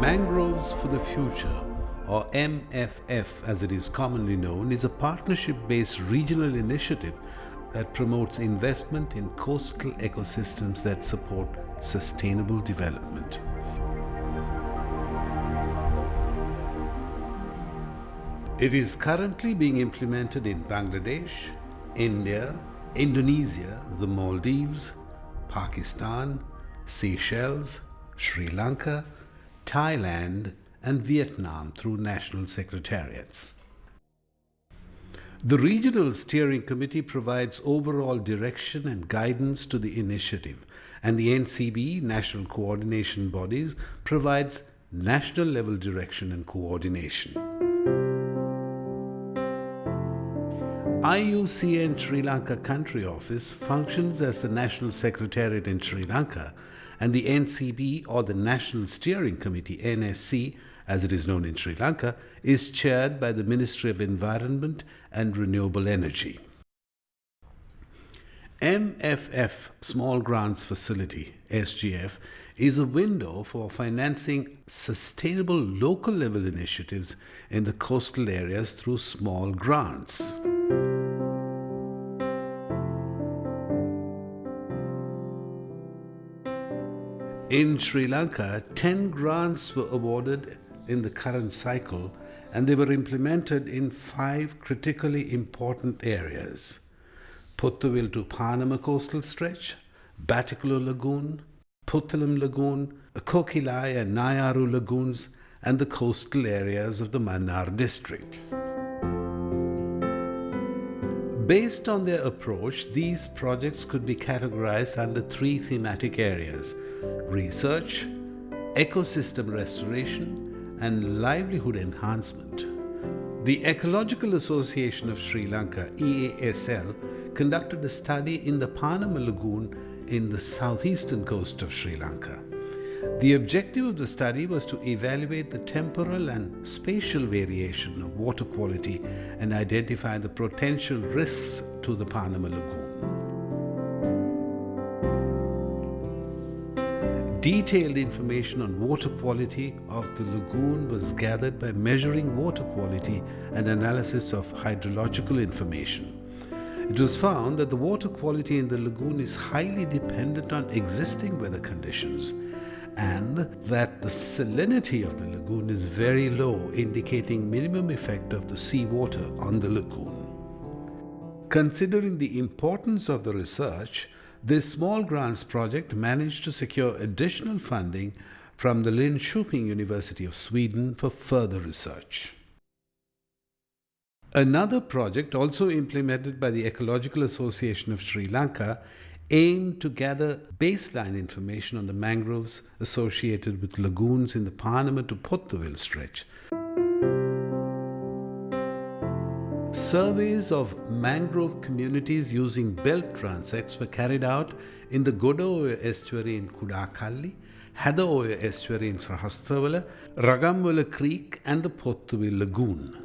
Mangroves for the Future, or MFF as it is commonly known, is a partnership-based regional initiative that promotes investment in coastal ecosystems that support sustainable development. It is currently being implemented in Bangladesh, India, Indonesia, the Maldives, Pakistan, Seychelles, Sri Lanka, Thailand, and Vietnam through national secretariats. The Regional Steering Committee provides overall direction and guidance to the initiative, and the NCB, National Coordination Bodies, provides national level direction and coordination. IUCN Sri Lanka Country Office functions as the National Secretariat in Sri Lanka, and the NCB, or the National Steering Committee, NSC, as it is known in Sri Lanka, is chaired by the Ministry of Environment and Renewable Energy. MFF, Small Grants Facility, SGF, is a window for financing sustainable local level initiatives in the coastal areas through small grants. In Sri Lanka, 10 grants were awarded in the current cycle, and they were implemented in 5 critically important areas: Puttuvil to Panama coastal stretch, Batticaloa Lagoon, Puttalam Lagoon, Kokilai and Nayaru lagoons, and the coastal areas of the Mannar district. Based on their approach, these projects could be categorized under 3 thematic areas: research, ecosystem restoration, and livelihood enhancement. The Ecological Association of Sri Lanka, EASL, conducted a study in the Panama Lagoon in the southeastern coast of Sri Lanka. The objective of the study was to evaluate the temporal and spatial variation of water quality and identify the potential risks to the Panama Lagoon. Detailed information on water quality of the lagoon was gathered by measuring water quality and analysis of hydrological information. It was found that the water quality in the lagoon is highly dependent on existing weather conditions, and that the salinity of the lagoon is very low, indicating minimum effect of the seawater on the lagoon. Considering the importance of the research, this small grants project managed to secure additional funding from the Linköping University of Sweden for further research. Another project, also implemented by the Ecological Association of Sri Lanka, aimed to gather baseline information on the mangroves associated with lagoons in the Panama to Puttuvil stretch. Surveys of mangrove communities using belt transects were carried out in the Godaoya estuary in Kudakalli, Hadaoya estuary in Sahastrawala, Ragamwala Creek, and the Puttuvil Lagoon.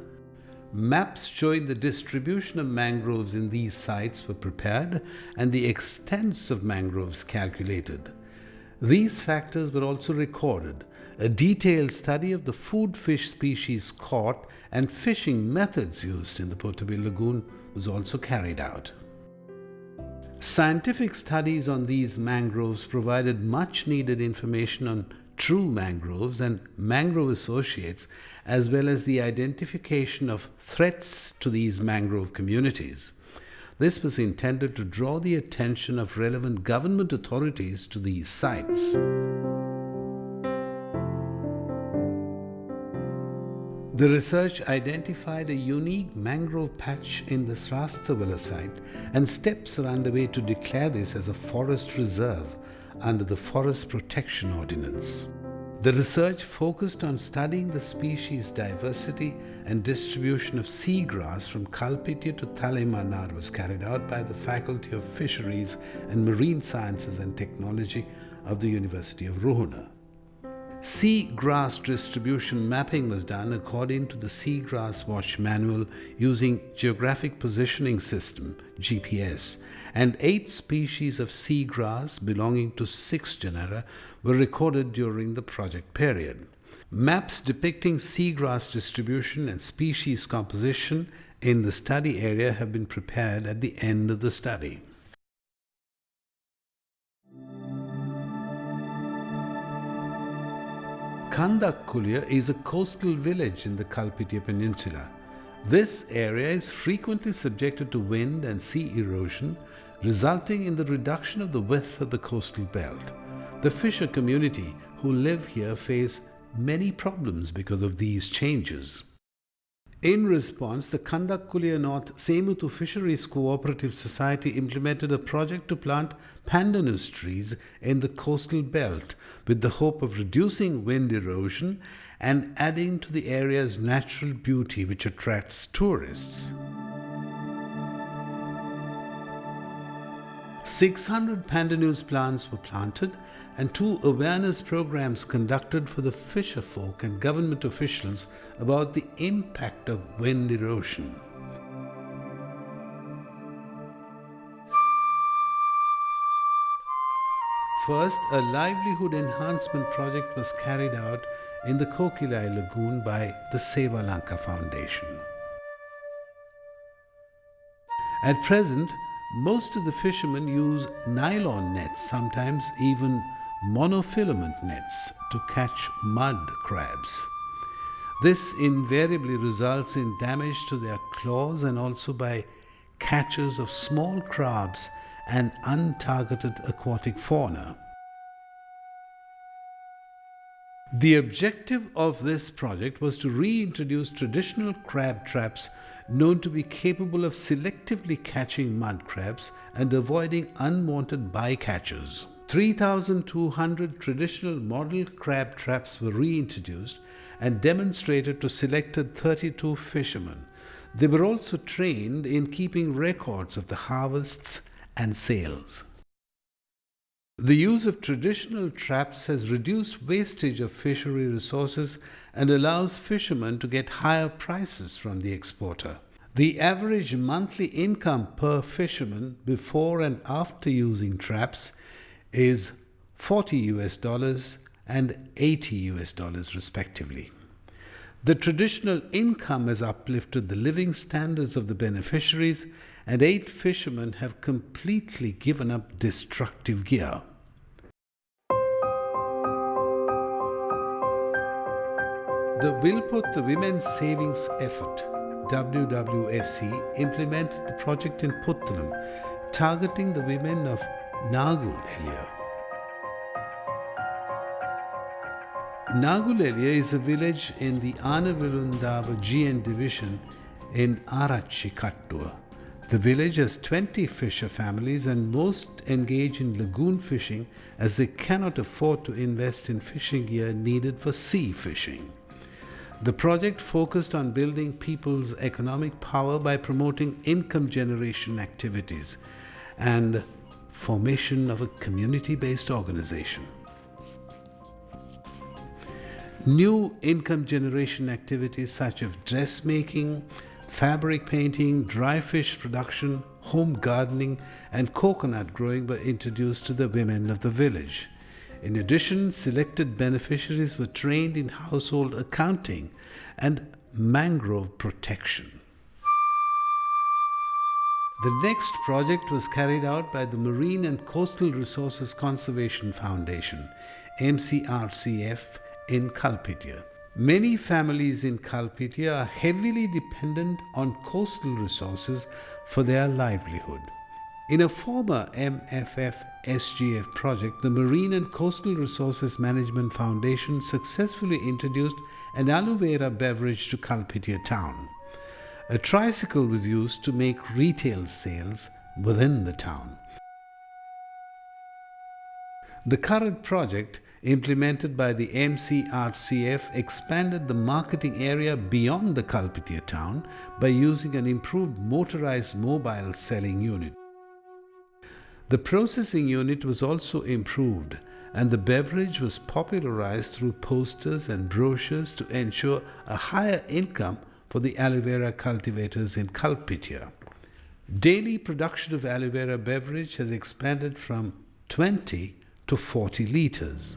Maps showing the distribution of mangroves in these sites were prepared and the extents of mangroves calculated. These factors were also recorded. A detailed study of the food fish species caught and fishing methods used in the Puttuvil Lagoon was also carried out. Scientific studies on these mangroves provided much needed information on true mangroves and mangrove associates, as well as the identification of threats to these mangrove communities. This was intended to draw the attention of relevant government authorities to these sites. The research identified a unique mangrove patch in the Srasthavala site, and steps are underway to declare this as a forest reserve under the Forest Protection Ordinance. The research focused on studying the species diversity and distribution of seagrass from Kalpitya to Thalaimannar was carried out by the Faculty of Fisheries and Marine Sciences and Technology of the University of Ruhuna. Seagrass distribution mapping was done according to the Seagrass Watch Manual using Geographic Positioning System, GPS, and 8 species of seagrass belonging to 6 genera were recorded during the project period. Maps depicting seagrass distribution and species composition in the study area have been prepared at the end of the study. Kandakkulya is a coastal village in the Kalpitiya Peninsula. This area is frequently subjected to wind and sea erosion, resulting in the reduction of the width of the coastal belt. The fisher community who live here face many problems because of these changes. In response, the Kandakkulya North Semuthu Fisheries Cooperative Society implemented a project to plant pandanus trees in the coastal belt with the hope of reducing wind erosion and adding to the area's natural beauty, which attracts tourists. 600 pandanus plants were planted and 2 awareness programs conducted for the fisher folk and government officials about the impact of wind erosion. First, a livelihood enhancement project was carried out in the Kokilai Lagoon by the Seva Lanka Foundation. At present, most of the fishermen use nylon nets, sometimes even monofilament nets, to catch mud crabs. This invariably results in damage to their claws and also by catches of small crabs and untargeted aquatic fauna. The objective of this project was to reintroduce traditional crab traps known to be capable of selectively catching mud crabs and avoiding unwanted bycatchers. 3,200 traditional model crab traps were reintroduced and demonstrated to selected 32 fishermen. They were also trained in keeping records of the harvests and sales. The use of traditional traps has reduced wastage of fishery resources and allows fishermen to get higher prices from the exporter. The average monthly income per fisherman before and after using traps is $40 and $80 respectively. The traditional income has uplifted the living standards of the beneficiaries, and 8 fishermen have completely given up destructive gear. The Wilpot, the Women's Savings Effort, WWSC, implemented the project in Puttalam, targeting the women of Nagulelia. Nagulelia is a village in the Anavilundava GN division in Arachikattua. The village has 20 fisher families and most engage in lagoon fishing as they cannot afford to invest in fishing gear needed for sea fishing. The project focused on building people's economic power by promoting income generation activities and formation of a community-based organization. New income generation activities such as dressmaking, fabric painting, dry fish production, home gardening, and coconut growing were introduced to the women of the village. In addition, selected beneficiaries were trained in household accounting and mangrove protection. The next project was carried out by the Marine and Coastal Resources Conservation Foundation, MCRCF, in Kalpitiya. Many families in Kalpitiya are heavily dependent on coastal resources for their livelihood. In a former MFF SGF project, the Marine and Coastal Resources Management Foundation successfully introduced an aloe vera beverage to Kalpitiya town. A tricycle was used to make retail sales within the town. The current project, implemented by the MCRCF, expanded the marketing area beyond the Kalpitiya town by using an improved motorized mobile selling unit. The processing unit was also improved, and the beverage was popularized through posters and brochures to ensure a higher income for the aloe vera cultivators in Kalpitiya. Daily production of aloe vera beverage has expanded from 20 to 40 liters.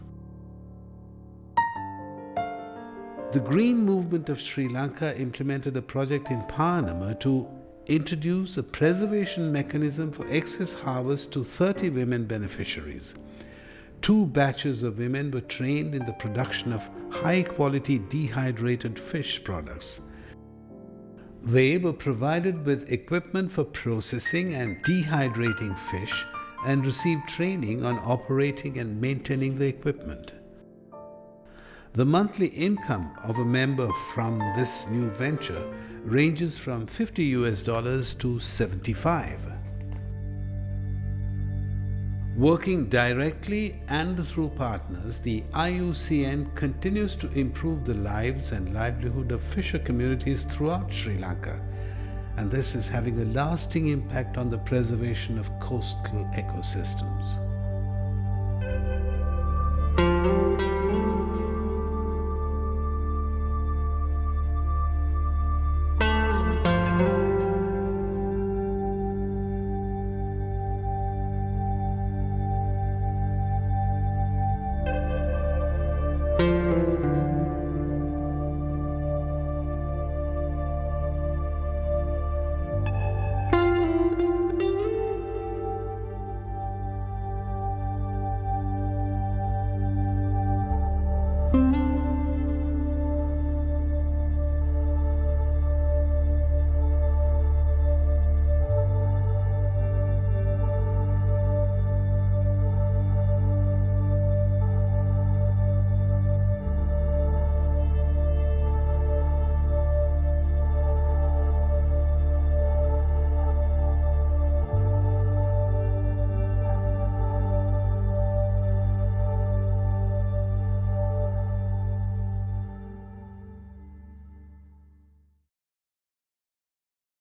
The Green Movement of Sri Lanka implemented a project in Panama to introduce a preservation mechanism for excess harvest to 30 women beneficiaries. 2 batches of women were trained in the production of high-quality dehydrated fish products. They were provided with equipment for processing and dehydrating fish and received training on operating and maintaining the equipment. The monthly income of a member from this new venture ranges from $50 to $75. Working directly and through partners, the IUCN continues to improve the lives and livelihood of fisher communities throughout Sri Lanka, and this is having a lasting impact on the preservation of coastal ecosystems.